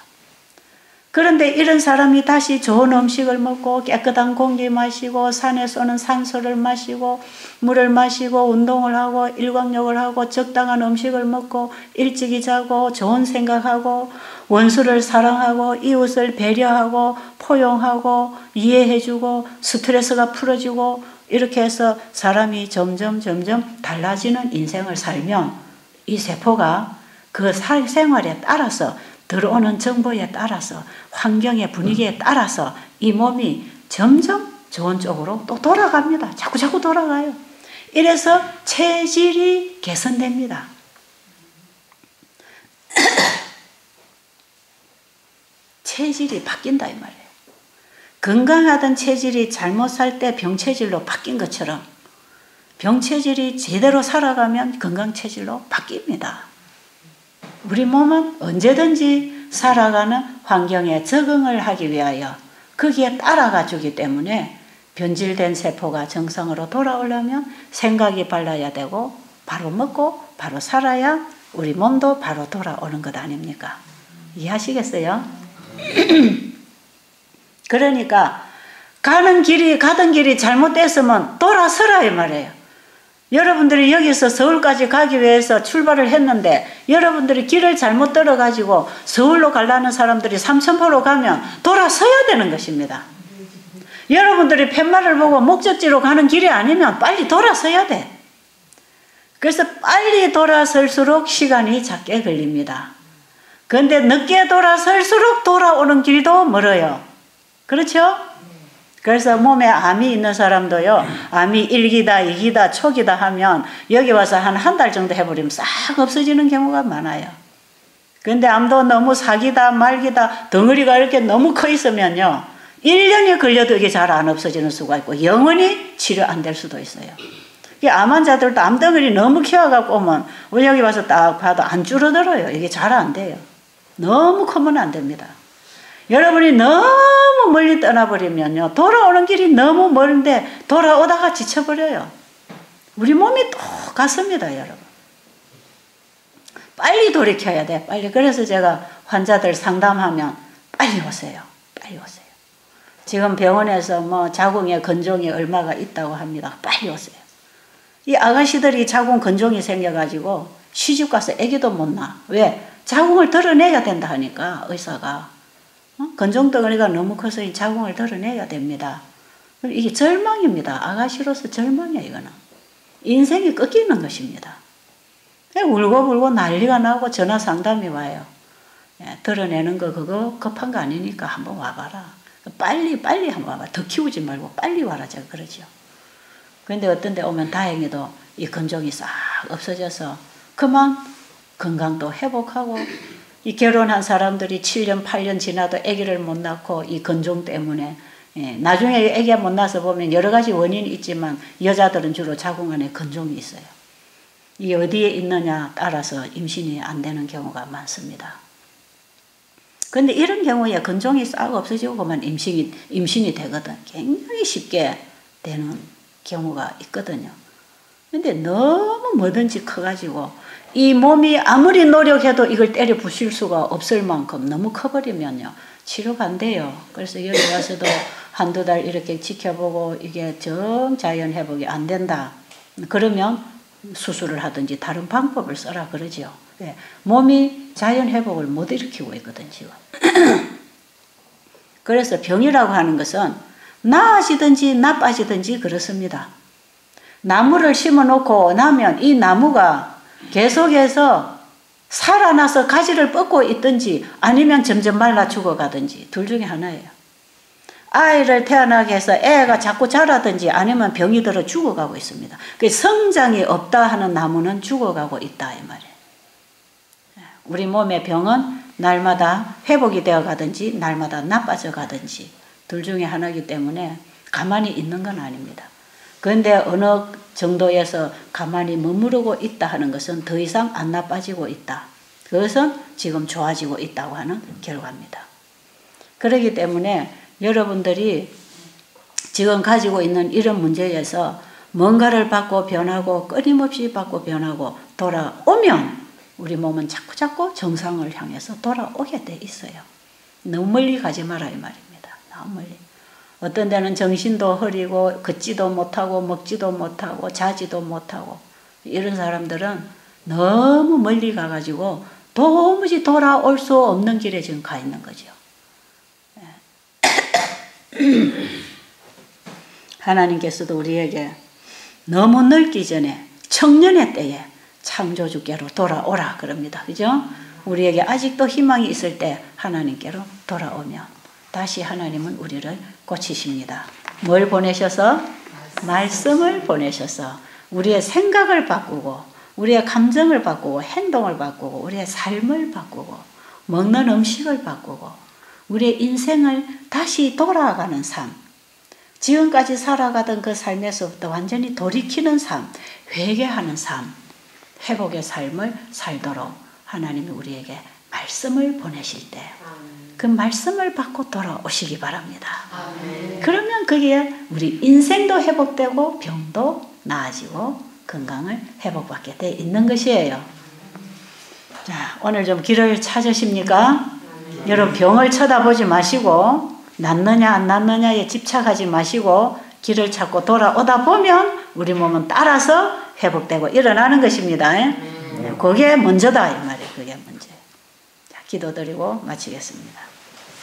Speaker 1: 그런데 이런 사람이 다시 좋은 음식을 먹고 깨끗한 공기 마시고 산에 쏘는 산소를 마시고 물을 마시고 운동을 하고 일광욕을 하고 적당한 음식을 먹고 일찍이 자고 좋은 생각하고 원수를 사랑하고 이웃을 배려하고 포용하고 이해해주고 스트레스가 풀어지고 이렇게 해서 사람이 점점 달라지는 인생을 살면 이 세포가 그 생활에 따라서 들어오는 정보에 따라서 환경의 분위기에 따라서 이 몸이 점점 좋은 쪽으로 또 돌아갑니다. 자꾸 돌아가요. 이래서 체질이 개선됩니다. 체질이 바뀐다 이 말이에요. 건강하던 체질이 잘못 살 때 병체질로 바뀐 것처럼 병체질이 제대로 살아가면 건강체질로 바뀝니다. 우리 몸은 언제든지 살아가는 환경에 적응을 하기 위하여 거기에 따라가 주기 때문에 변질된 세포가 정상으로 돌아오려면 생각이 빨라야 되고 바로 먹고 바로 살아야 우리 몸도 바로 돌아오는 것 아닙니까? 이해하시겠어요? 그러니까 가던 길이 잘못됐으면 돌아서라 이 말이에요. 여러분들이 여기서 서울까지 가기 위해서 출발을 했는데 여러분들이 길을 잘못 들어가지고 서울로 가려는 사람들이 삼천포로 가면 돌아서야 되는 것입니다. 여러분들이 팻말을 보고 목적지로 가는 길이 아니면 빨리 돌아서야 돼. 그래서 빨리 돌아설수록 시간이 작게 걸립니다. 그런데 늦게 돌아설수록 돌아오는 길도 멀어요. 그렇죠? 그래서 몸에 암이 있는 사람도요, 암이 1기다, 2기다, 초기다 하면 여기 와서 한 달 정도 해버리면 싹 없어지는 경우가 많아요. 그런데 암도 너무 4기다, 말기다, 덩어리가 이렇게 너무 커 있으면요, 1년이 걸려도 이게 잘 안 없어지는 수가 있고, 영원히 치료 안 될 수도 있어요. 암 환자들도 암덩어리 너무 키워갖고 오면, 우리 여기 와서 딱 봐도 안 줄어들어요. 이게 잘 안 돼요. 너무 크면 안 됩니다. 여러분이 너무 멀리 떠나버리면요, 돌아오는 길이 너무 멀은데 돌아오다가 지쳐버려요. 우리 몸이 똑같습니다, 여러분. 빨리 돌이켜야 돼, 빨리. 그래서 제가 환자들 상담하면 빨리 오세요, 빨리 오세요. 지금 병원에서 뭐 자궁에 건종이 얼마가 있다고 합니다. 빨리 오세요. 이 아가씨들이 자궁 건종이 생겨가지고 시집 가서 아기도 못 낳아. 왜? 자궁을 드러내야 된다 하니까 의사가. 건종 덩어리가 너무 커서 이 자궁을 드러내야 됩니다. 이게 절망입니다. 아가씨로서 절망이에요, 이거는. 인생이 꺾이는 것입니다. 울고불고 난리가 나고 전화 상담이 와요. 드러내는 거 그거 급한 거 아니니까 한번 와봐라. 빨리 한번 와봐. 더 키우지 말고 빨리 와라, 제가 그러죠. 그런데 어떤 데 오면 다행히도 이 건종이 싹 없어져서 그만 건강도 회복하고, 이 결혼한 사람들이 7년, 8년 지나도 아기를 못 낳고 이 건종 때문에, 나중에 아기가 못 낳아서 보면 여러 가지 원인이 있지만 여자들은 주로 자궁 안에 건종이 있어요. 이 어디에 있느냐 따라서 임신이 안 되는 경우가 많습니다. 그런데 이런 경우에 건종이 싹 없어지고 그만 임신이 되거든. 굉장히 쉽게 되는 경우가 있거든요. 근데 너무 뭐든지 커가지고 이 몸이 아무리 노력해도 이걸 때려 부실 수가 없을 만큼 너무 커버리면요, 치료가 안 돼요. 그래서 여기 와서도 한두 달 이렇게 지켜보고 이게 정자연 회복이 안 된다, 그러면 수술을 하든지 다른 방법을 써라 그러죠. 네. 몸이 자연 회복을 못 일으키고 있거든 지금. 그래서 병이라고 하는 것은 나아지든지 나빠지든지 그렇습니다. 나무를 심어 놓고 나면 이 나무가 계속해서 살아나서 가지를 뻗고 있든지 아니면 점점 말라 죽어가든지 둘 중에 하나예요. 아이를 태어나게 해서 애가 자꾸 자라든지 아니면 병이 들어 죽어가고 있습니다. 성장이 없다 하는 나무는 죽어가고 있다 이 말이에요. 우리 몸의 병은 날마다 회복이 되어 가든지 날마다 나빠져 가든지 둘 중에 하나이기 때문에 가만히 있는 건 아닙니다. 그런데 어느 정도에서 가만히 머무르고 있다 하는 것은 더 이상 안 나빠지고 있다. 그것은 지금 좋아지고 있다고 하는 결과입니다. 그렇기 때문에 여러분들이 지금 가지고 있는 이런 문제에서 뭔가를 받고 변하고 끊임없이 받고 변하고 돌아오면 우리 몸은 자꾸자꾸 정상을 향해서 돌아오게 돼 있어요. 너무 멀리 가지 마라 이 말입니다. 너무 멀리. 어떤 데는 정신도 흐리고 걷지도 못하고 먹지도 못하고 자지도 못하고 이런 사람들은 너무 멀리 가가지고 도무지 돌아올 수 없는 길에 지금 가 있는 거죠. 하나님께서도 우리에게 너무 늙기 전에 청년의 때에 창조주께로 돌아오라 그럽니다. 그죠? 우리에게 아직도 희망이 있을 때 하나님께로 돌아오면 다시 하나님은 우리를 고치십니다. 뭘 보내셔서? 말씀을 보내셔서 우리의 생각을 바꾸고 우리의 감정을 바꾸고 행동을 바꾸고 우리의 삶을 바꾸고 먹는 음식을 바꾸고 우리의 인생을 다시 돌아가는 삶, 지금까지 살아가던 그 삶에서부터 완전히 돌이키는 삶, 회개하는 삶, 회복의 삶을 살도록 하나님이 우리에게 말씀을 보내실 때 그 말씀을 받고 돌아오시기 바랍니다. 그러면 그게 우리 인생도 회복되고 병도 나아지고 건강을 회복받게 돼 있는 것이에요. 자, 오늘 좀 길을 찾으십니까? 여러분 병을 쳐다보지 마시고 낫느냐 안 낫느냐에 집착하지 마시고 길을 찾고 돌아오다 보면 우리 몸은 따라서 회복되고 일어나는 것입니다. 그게 먼저다 이 말이에요. 그게 먼저. 자, 기도드리고 마치겠습니다.